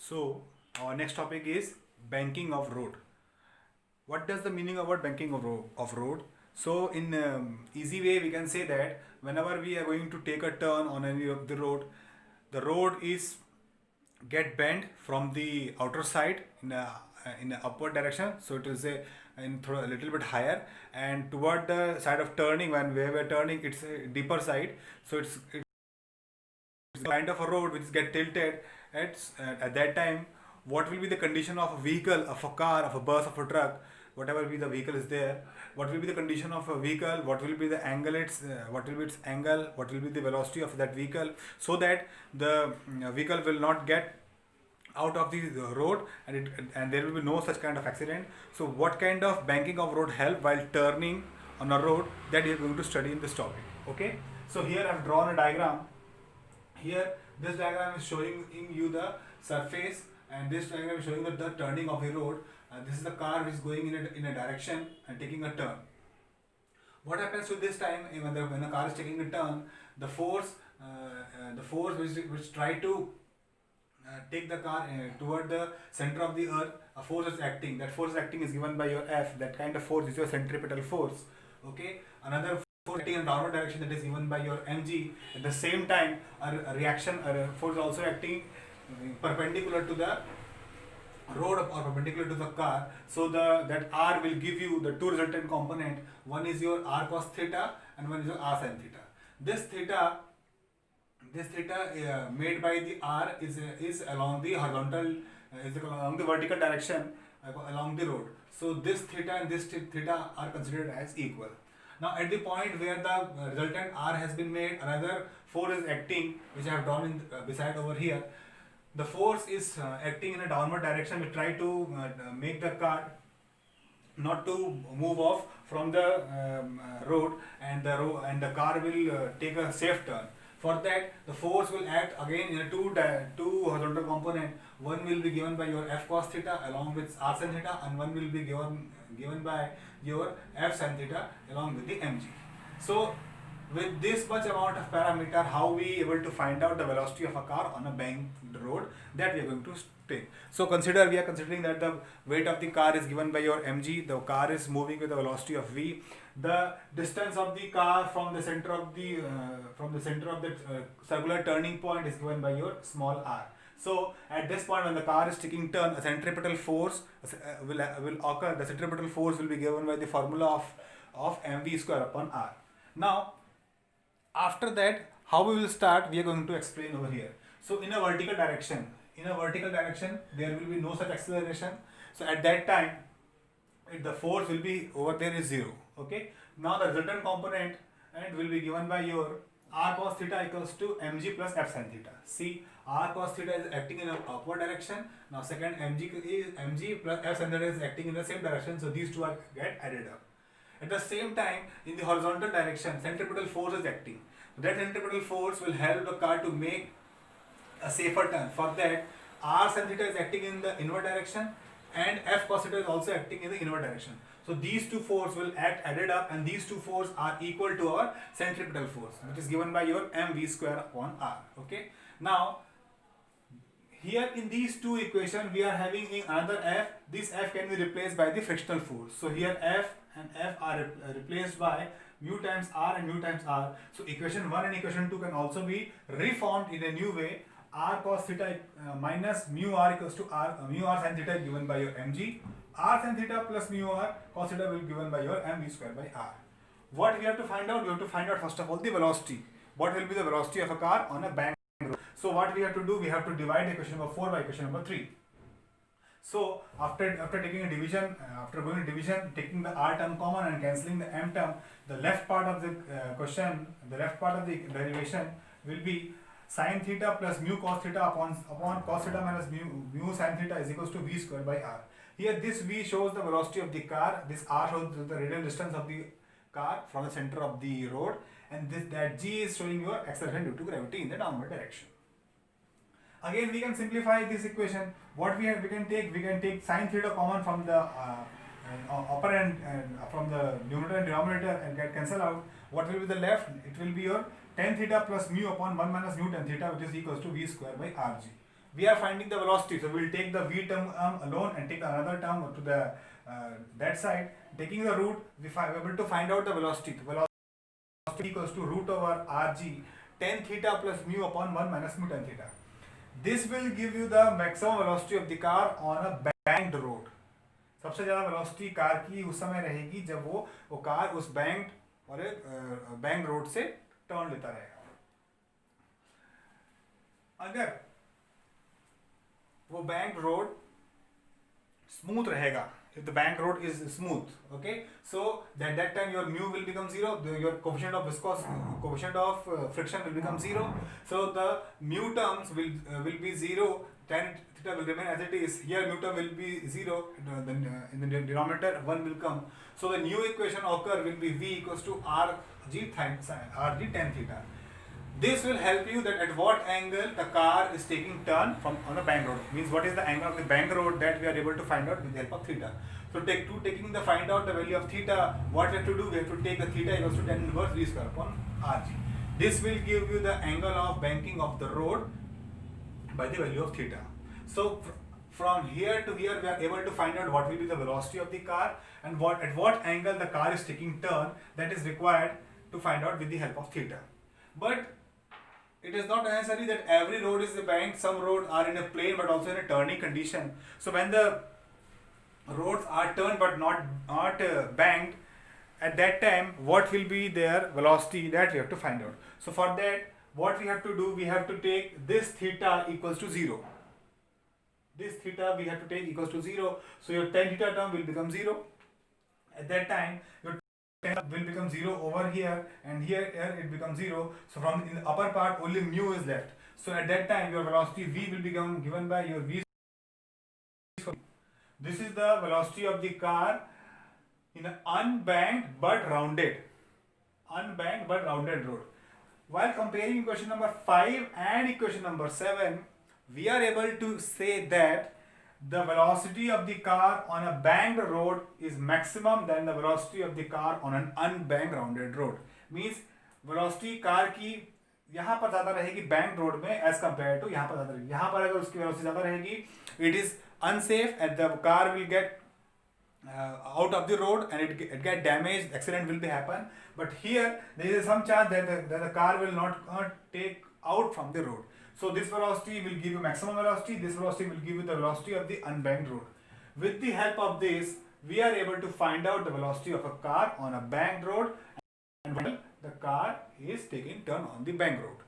So our next topic is banking of road. What does the meaning about banking of road? So in easy way we can say that whenever we are going to take a turn on any of the road is get bent from the outer side in a upward direction. So it is a little bit higher, and toward the side of turning, when we are turning, it's a deeper side. So it's kind of a road which get tilted at that time. What will be the condition of a vehicle, of a car, of a bus, of a truck, whatever be the vehicle is there? What will be the condition of a vehicle? What will be the angle, what will be its angle? What will be the velocity of that vehicle, so that the vehicle will not get out of the road, and there will be no such kind of accident. So what kind of banking of road help while turning on a road, that you are going to study in this topic. Okay, so here I have drawn a diagram. Here this diagram is showing in you the surface, and this diagram is showing the turning of a road. This is the car which is going in a direction and taking a turn. What happens to this time when the car is taking a turn? The force which try to take the car toward the center of the earth, a force is acting. That force acting is given by your F. That kind of force is your centripetal force. Okay, another force acting in downward direction, that is given by your mg. At the same time, a reaction, a force also acting perpendicular to the road or perpendicular to the car. So that R will give you the two resultant component. One is your R cos theta and one is your R sin theta. This theta made by the R is along the horizontal, is along the vertical direction along the road. So this theta and this theta are considered as equal. Now at the point where the resultant R has been made, another force is acting, which I have drawn in beside over here. The force is acting in a downward direction. We try to make the car not to move off from the road, and the car will take a safe turn. For that, the force will act again in a two horizontal component. One will be given by your F cos theta along with R sin theta, and one will be given by your F sin theta along with the mg. So with this much amount of parameter, how we able to find out the velocity of a car on a banked road, that we are going to take. So we are considering that the weight of the car is given by your mg. The car is moving with a velocity of v. The distance of the car from the center of the circular turning point is given by your small r. So at this point, when the car is taking turn, a centripetal force will occur. The centripetal force will be given by the formula of mv square upon r. Now after that, how we will start, we are going to explain over here. So in a vertical direction, there will be no such acceleration. So at that time, the force will be over there is 0. Okay, now the resultant component and will be given by your R cos theta equals to mg plus F sin theta. See, R cos theta is acting in an upward direction. Now second, mg plus F sin theta is acting in the same direction. So these two are get added up. At the same time, in the horizontal direction, centripetal force is acting. That centripetal force will help the car to make a safer turn. For that, R sin theta is acting in the inward direction, and F cos theta is also acting in the inward direction. So these two forces will act added up, and these two forces are equal to our centripetal force, which is given by your mv square upon r. Okay. Now here in these two equations, we are having another F. This F can be replaced by the frictional force. So here F and F are replaced by mu times R and mu times R. So equation 1 and equation 2 can also be reformed in a new way. R cos theta minus mu R equals to mu R sin theta given by your mg. R sin theta plus mu R cos theta will be given by your mv square by R. What we have to find out? We have to find out first of all the velocity. What will be the velocity of a car on a bank road? So what we have to do? We have to divide equation number 4 by equation number 3. So after taking a division, after going to division, taking the r term common and cancelling the m term, the left part of the the left part of the derivation will be sin theta plus mu cos theta upon cos theta minus mu sin theta is equals to v square by r. Here this v shows the velocity of the car, this r shows the radial distance of the car from the center of the road, and that g is showing your acceleration due to gravity in the downward direction. Again, we can simplify this equation. What we can take sin theta common from the upper end from the numerator and denominator and get cancel out. What will be the left? It will be your tan theta plus mu upon 1 minus mu tan theta, which is equals to v square by rg. we are finding the velocity. So we'll take the v term alone and take another term to the that side. Taking the root, we are able to find out the velocity. The velocity equals to root over rg tan theta plus mu upon 1 minus mu tan theta. This will give you the maximum velocity of the car on a banked road. सबसे ज़्यादा velocity car की उस समय रहेगी जब वो car उस bank road से टर्न लेता रहेगा. अगर वो बैंक रोड स्मूथ रहेगा, if the bank road is smooth, okay, so that time your mu will become 0, your coefficient of friction will become 0, so the mu terms will be 0, tan theta will remain as it is. Here mu term will be 0, in the denominator 1 will come, so the new equation occur will be v equals to rg tan theta. This will help you that at what angle the car is taking turn from on a bank road. Means what is the angle of the bank road, that we are able to find out with the help of theta. So find out the value of theta, what we have to do, we have to take the theta equals to tan inverse v square upon rg. This will give you the angle of banking of the road by the value of theta. So from here to here we are able to find out what will be the velocity of the car and at what angle the car is taking turn, that is required to find out with the help of theta. But it is not necessary that every road is banked. Some roads are in a plane but also in a turning condition. So when the roads are turned but not banked, at that time what will be their velocity, that we have to find out. So for that, what we have to do, we have to take this theta equals to 0. This theta we have to take equals to 0. So your tan theta term will become 0. At that time your will become 0 over here, and here it becomes 0. So from in the upper part only mu is left. So at that time your velocity v will become given by your v. This is the velocity of the car in an unbanked but rounded road. While comparing equation number 5 and equation number 7, we are able to say that the velocity of the car on a banked road is maximum than the velocity of the car on an unbanked rounded road. Means velocity car की यहाँ पर ज़्यादा रहेगी banked road में as compared to यहाँ पर ज़्यादा रहेगी. यहाँ पर अगर उसकी velocity ज़्यादा रहेगी, it is unsafe and the car will get out of the road and it get damaged, accident will be happen. But here there is some chance that the car will not take out from the road. So this velocity will give you maximum velocity, this velocity will give you the velocity of the unbanked road. With the help of this, we are able to find out the velocity of a car on a banked road and when the car is taking turn on the banked road.